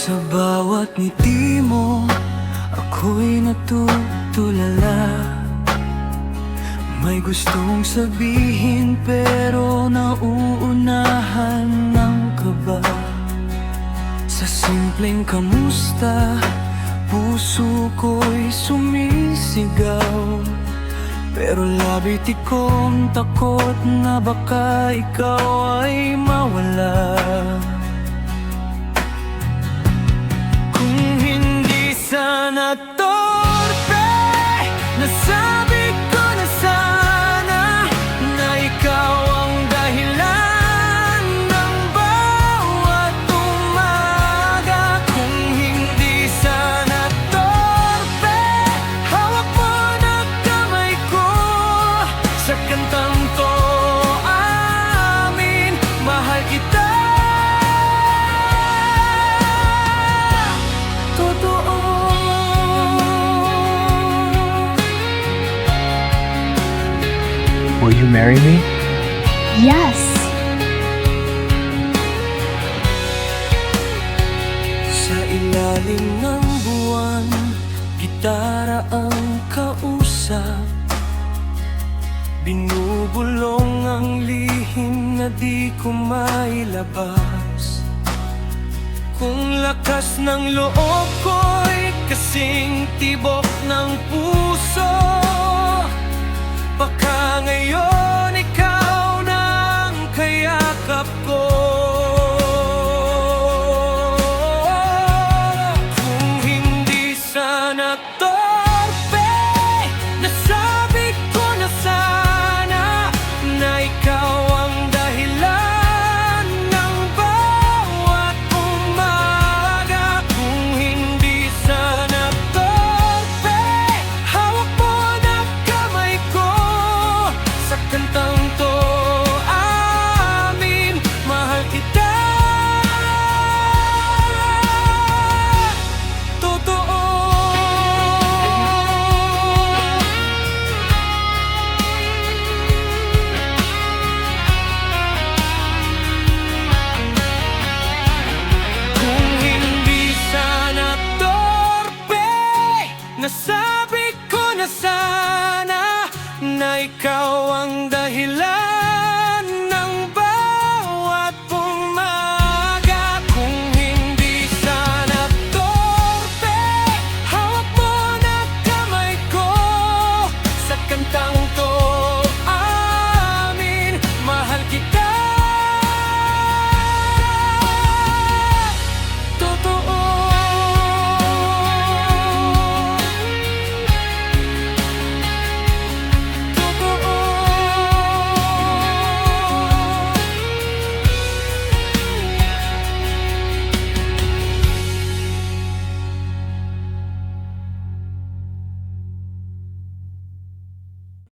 Sa bawat ngiti mo, ako'y natutulala. May gustong sabihin pero nauunahan ng kaba. Sa simpleng kamusta, puso ko'y sumisigaw. Pero labit ikong takot na baka ikaw ay mawala. Kung hindi sana torpe, nasabi ko na sana na ikaw ang dahilan ng bawat umaga. Kung hindi sana torpe, hawak mo na kamay ko sa kantang to, amin, mahal kita. Will you marry me? Yes. Sa ilalim ng buwan, gitara ang kausap. Binubulong ang lihim na di ko mailabas. Kung lakas ng loob ko'y kasing tibok ng puso, baka ngayon ikaw na ang kayakap ko.